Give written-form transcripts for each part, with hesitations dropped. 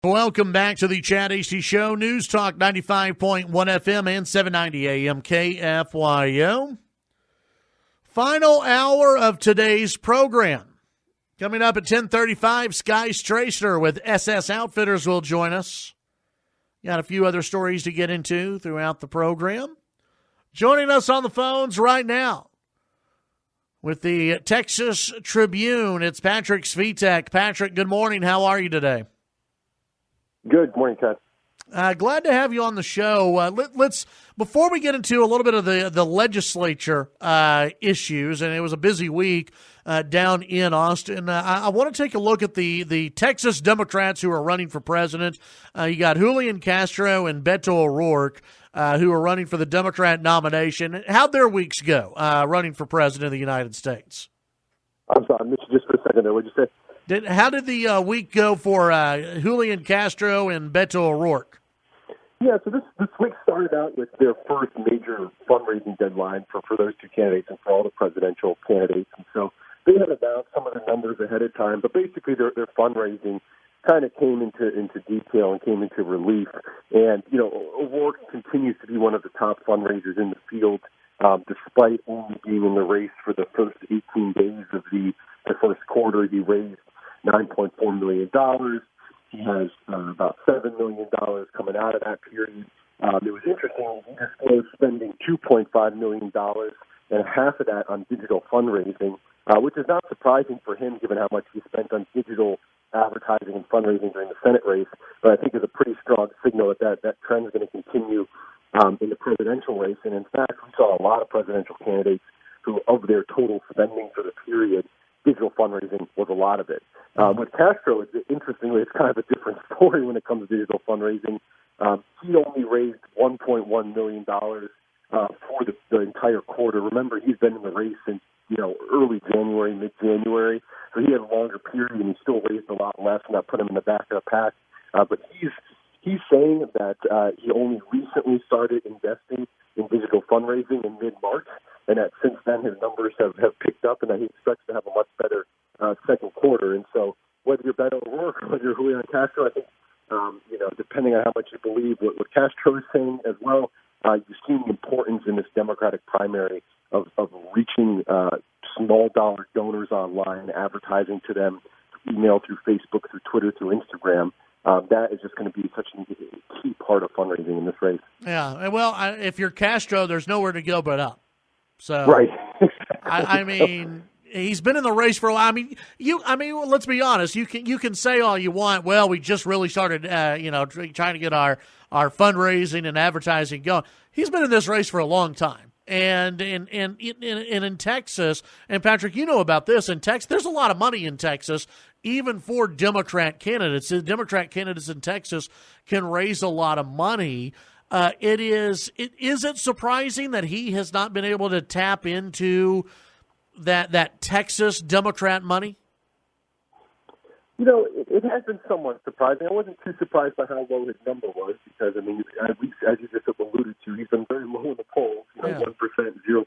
Welcome back to the Chad Hasty Show, News Talk 95.1 FM and 790 AM KFYO. Final hour of today's program. Coming up at 10:35, Sky Stracer with SS Outfitters will join us. Got a few other stories to get into throughout the program. Joining us on the phones right now with the Texas Tribune, it's Patrick Svitek. Patrick, good morning. How are you today? Good morning, Chad. Glad to have you on the show. Let's before we get into a little bit of the legislature issues, and it was a busy week down in Austin. I want to take a look at the Texas Democrats who are running for president. You got Julian Castro and Beto O'Rourke who are running for the Democrat nomination. How'd their weeks go running for president of the United States? I'm sorry, I missed you just for a second there. What'd you say? How did the week go for Julian Castro and Beto O'Rourke? Yeah, so this week started out with their first major fundraising deadline for those two candidates and for all the presidential candidates. And so they had announced some of the numbers ahead of time, but basically their fundraising kind of came into detail and came into relief. And, you know, O'Rourke continues to be one of the top fundraisers in the field, despite only being in the race for the first 18 days of the first quarter. He raised $9.4 million. He has about $7 million coming out of that period. It was interesting. He disclosed spending $2.5 million and half of that on digital fundraising, which is not surprising for him given how much he spent on digital advertising and fundraising during the Senate race. But I think it's a pretty strong signal that trend is going to continue in the presidential race. And in fact, we saw a lot of presidential candidates who, of their total spending for the period, digital fundraising was a lot of it. With Castro, interestingly, it's kind of a different story when it comes to digital fundraising. He only raised $1.1 million for the entire quarter. Remember, he's been in the race since early January, mid-January, so he had a longer period, and he still raised a lot less, and that put him in the back of the pack. But he's saying that he only recently started investing in digital fundraising in mid-March, and that since then his numbers have picked up, and that he expects to have a much better second quarter. And so whether you're Beto O'Rourke or whether you're Julian Castro, I think, depending on how much you believe what Castro is saying as well, you're seeing the importance in this Democratic primary of reaching small dollar donors online, advertising to them, email, through Facebook, through Twitter, through Instagram. That is just going to be such a key part of fundraising in this race. Yeah, well, if you're Castro, there's nowhere to go but up. So, right. I mean, he's been in the race for a while. I mean, let's be honest. You can say all you want. Well, we just really started, trying to get our fundraising and advertising going. He's been in this race for a long time. And in Texas, and Patrick, you know about this, in Texas, there's a lot of money in Texas, even for Democrat candidates. The Democrat candidates in Texas can raise a lot of money. Is it surprising that he has not been able to tap into that Texas Democrat money? It has been somewhat surprising. I wasn't too surprised by how low his number was because, at least as you just alluded to, he's been very low in the polls, 1%, 0%,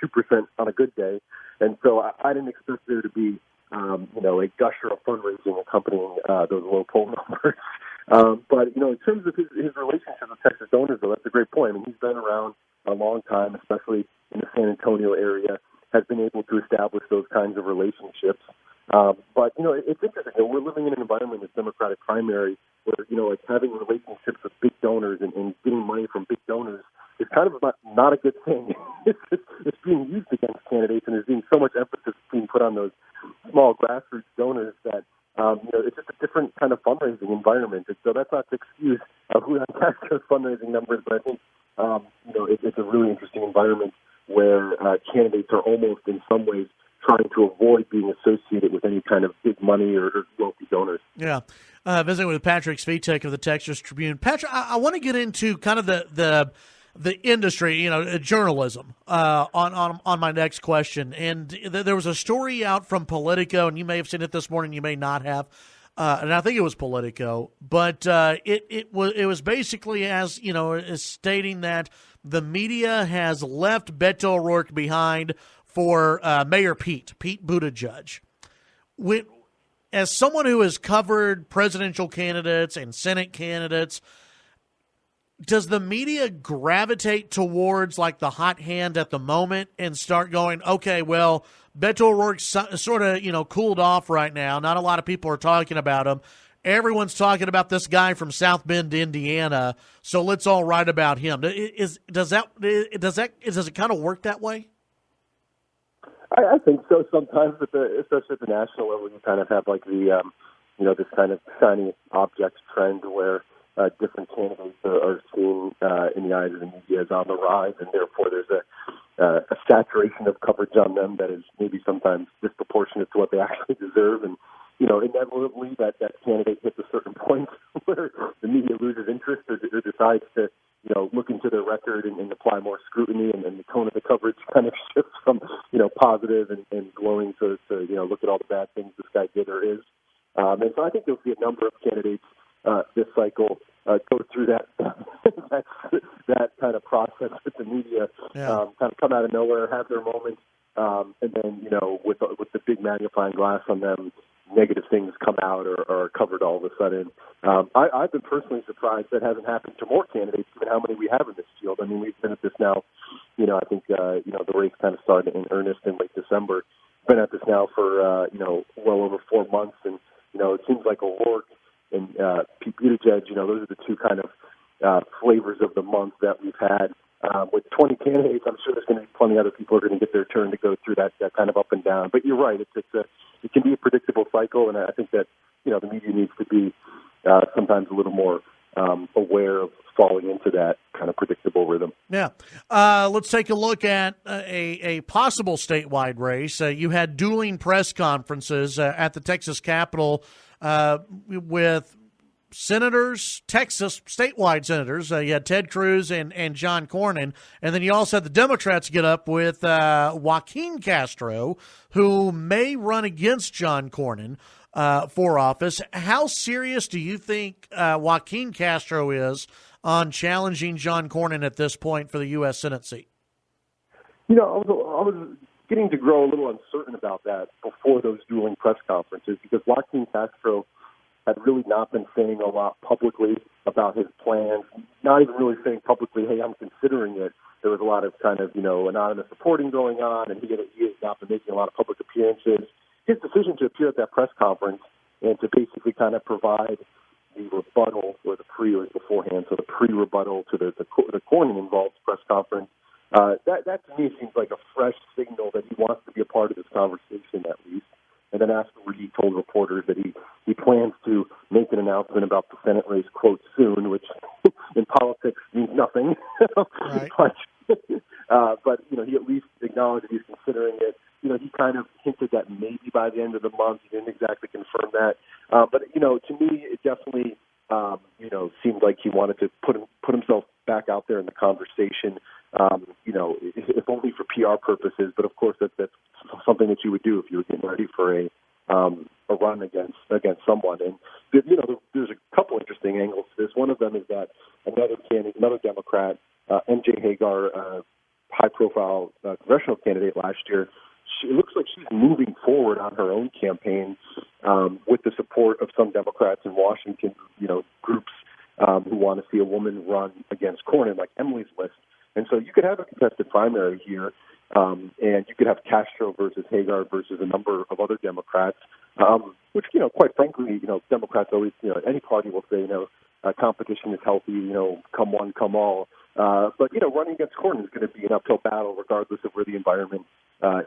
2% on a good day. And so I didn't expect there to be, a gusher of fundraising accompanying those low poll numbers. But, in terms of his relationship with Texas donors, though, that's a great point. He's been around a long time, especially in the San Antonio area, has been able to establish those kinds of relationships. But, it's interesting. We're living in an environment with Democratic primary where, having relationships with big donors and getting money from big donors is kind of not a good thing. It's being used against candidates, and there's being so much emphasis being put on those small grassroots donors that, it's just a different kind of fundraising environment. And so that's not to excuse Julian Castro's fundraising numbers, but I think, it's a really interesting environment where candidates are almost in some ways trying to avoid being associated with any kind of big money or wealthy donors. Yeah. Visiting with Patrick Svitek of the Texas Tribune. Patrick, I want to get into kind of the industry, journalism on my next question. And there was a story out from Politico, and you may have seen it this morning, you may not have. And I think it was Politico, but it was basically as stating that the media has left Beto O'Rourke behind for Mayor Pete Buttigieg. as someone who has covered presidential candidates and Senate candidates, does the media gravitate towards like the hot hand at the moment and start going, okay, well, Beto O'Rourke's sort of, cooled off right now. Not a lot of people are talking about him. Everyone's talking about this guy from South Bend, Indiana, so let's all write about him. Does it kind of work that way? I think so. Sometimes, especially at the national level, you kind of have like the, this kind of shiny object trend where different candidates are seen in the eyes of the media as on the rise, and therefore there's a saturation of coverage on them that is maybe sometimes disproportionate to what they actually deserve. And inevitably that candidate hits a certain point where the media loses interest or decides to, look into their record and apply more scrutiny, and the tone of the coverage kind of shifts from, positive and glowing to look at all the bad things this guy did or is. And so I think you'll see a number of candidates this cycle go through that that kind of process with the media, kind of come out of nowhere, have their moment, and then, with the big magnifying glass on them, negative things come out or are covered all of a sudden. I've been personally surprised that hasn't happened to more candidates, given how many we have in this field. I mean, we've been at this now, I think, the race kind of started in earnest in late December. Been at this now for, well over 4 months. And, it seems like O'Rourke and Pete Buttigieg, those are the two kind of flavors of the month that we've had. With 20 candidates, I'm sure there's going to be plenty of other people who are going to get their turn to go through that kind of up and down. But you're right, it can be a predictable cycle, and I think that the media needs to be sometimes a little more aware of falling into that kind of predictable rhythm. Yeah. Let's take a look at a possible statewide race. You had dueling press conferences at the Texas Capitol with senators, Texas statewide senators. You had Ted Cruz and John Cornyn. And then you also had the Democrats get up with Joaquin Castro, who may run against John Cornyn for office. How serious do you think Joaquin Castro is on challenging John Cornyn at this point for the U.S. Senate seat? I was getting to grow a little uncertain about that before those dueling press conferences, because Joaquin Castro had really not been saying a lot publicly about his plans, not even really saying publicly, hey, I'm considering it. There was a lot of kind of, anonymous reporting going on, and he has not been making a lot of public appearances. His decision to appear at that press conference and to basically kind of provide the rebuttal, or the pre was beforehand, so the pre-rebuttal to the Cornyn-involved press conference, that to me seems like a fresh signal that he wants to be a part of this conversation at least. And then afterward, he told reporters that he plans to make an announcement about the Senate race, quote, soon, which in politics means nothing. Right. But he at least acknowledged that he's considering it. He kind of hinted that maybe by the end of the month. He didn't exactly confirm that. But to me, it definitely, seemed like he wanted to put himself back out there in the conversation, if only for PR purposes. But, of course, that's something that you would do if you were getting ready for a run against someone. And, there's a couple interesting angles to this. One of them is that another Democrat, MJ Hagar, high-profile congressional candidate last year, it looks like she's moving forward on her own campaign with the support of some Democrats in Washington, groups who want to see a woman run against Cornyn, like Emily's List. And so you could have a contested primary here, and you could have Castro versus Hagar versus a number of other Democrats, which, quite frankly, Democrats always, any party will say, competition is healthy, come one, come all. But, running against Cornyn is going to be an uphill battle regardless of where the environment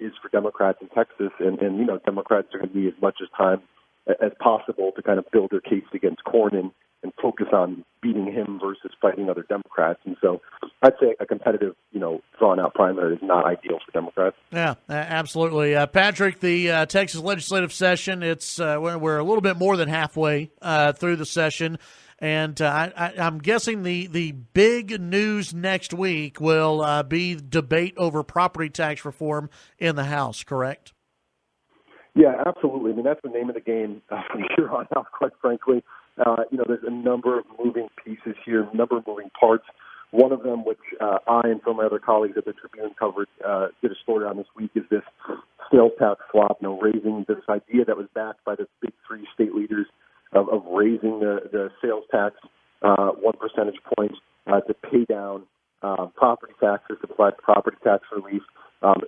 is for Democrats in Texas. And Democrats are going to need as much as time as possible to kind of build their case against Cornyn and focus on beating him versus fighting other Democrats. And so I'd say a competitive, drawn-out primary is not ideal for Democrats. Yeah, absolutely. Patrick, the Texas legislative session, we're a little bit more than halfway through the session. And I'm guessing the big news next week will be debate over property tax reform in the House, correct? Yeah, absolutely. I mean, that's the name of the game from here on out, quite frankly. There's a number of moving pieces here, a number of moving parts. One of them, which I and some of my other colleagues at the Tribune covered, did a story on this week, is this sales tax swap, raising this idea that was backed by the big three state leaders of raising the sales tax 1 percentage point to pay down property taxes, to provide property tax relief.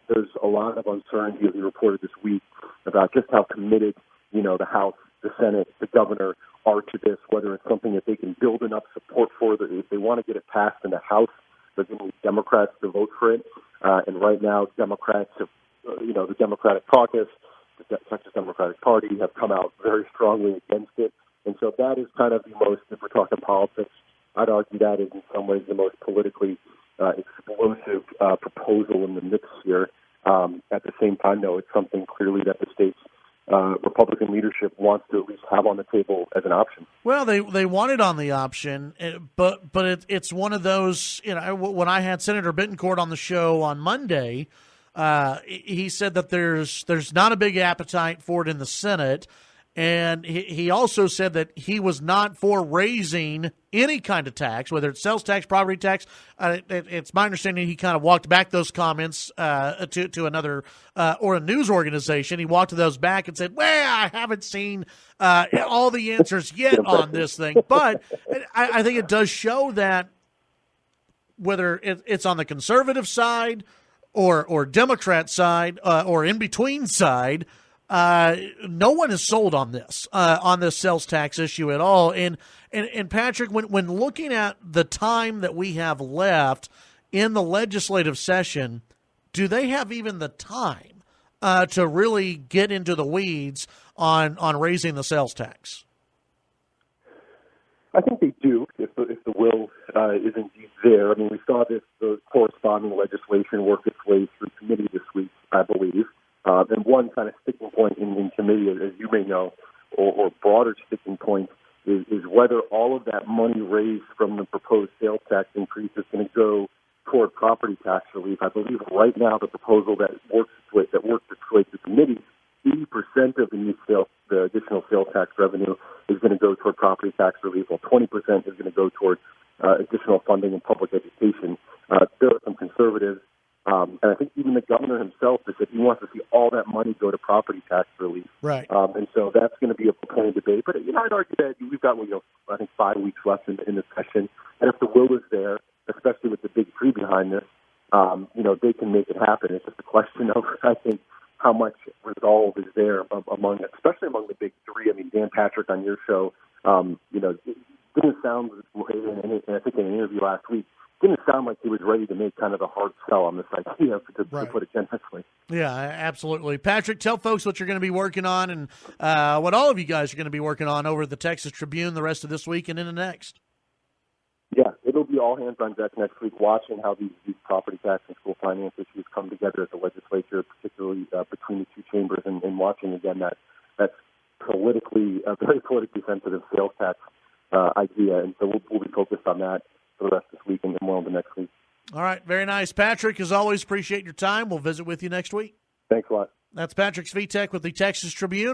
There's a lot of uncertainty, as we reported this week, about just how committed, the House, the Senate, the governor are to this, whether it's something that they can build enough support for, that if they want to get it passed in the House, they're going to need Democrats to vote for it. And right now, Democrats have, the Democratic caucus, the Texas Democratic Party have come out very strongly against it. And so that is kind of the most, if we're talking politics, I'd argue that is in some ways the most politically explosive proposal in the mix here. At the same time, though, it's something clearly that the state's Republican leadership wants to at least have on the table as an option. Well, they want it on the option, but it's one of those. When I had Senator Bittencourt on the show on Monday, he said that there's not a big appetite for it in the Senate. And he also said that he was not for raising any kind of tax, whether it's sales tax, property tax. It's my understanding he kind of walked back those comments to another or a news organization. He walked those back and said, well, I haven't seen all the answers yet on this thing. But I think it does show that whether it's on the conservative side or Democrat side or in between side, no one is sold on this sales tax issue at all. And Patrick, when looking at the time that we have left in the legislative session, do they have even the time to really get into the weeds on raising the sales tax? I think they do, if the will is indeed there. I mean, we saw the corresponding legislation work its way through committee this week, I believe. And one kind of sticking point in committee, as you may know, or broader sticking point, is whether all of that money raised from the proposed sales tax increase is going to go toward property tax relief. I believe right now the proposal that works its way through committee, 80% of the additional sales tax revenue is going to go toward property tax relief, while 20% is going to go toward additional funding in public education. There are some conservatives. And I think even the governor himself has said he wants to see all that money go to property tax relief. Right. And so that's going to be a point of debate. But I'd argue that we've got I think 5 weeks left in the session, and if the will is there, especially with the big three behind this, they can make it happen. It's just a question of, I think, how much resolve is there especially among the big three. I mean, Dan Patrick on your show, it didn't sound, and I think in an interview last week, didn't sound like he was ready to make kind of a hard sell on this idea, to put it generously. Yeah, absolutely. Patrick, tell folks what you're going to be working on and what all of you guys are going to be working on over at the Texas Tribune the rest of this week and into next. Yeah, it'll be all hands on deck next week, watching how these property tax and school finance issues come together at the legislature, particularly between the two chambers, and watching, again, that politically, very politically sensitive sales tax idea. And so we'll be focused on that for the rest of this week and well into next week. All right. Very nice. Patrick, as always, appreciate your time. We'll visit with you next week. Thanks a lot. That's Patrick Svitek with the Texas Tribune.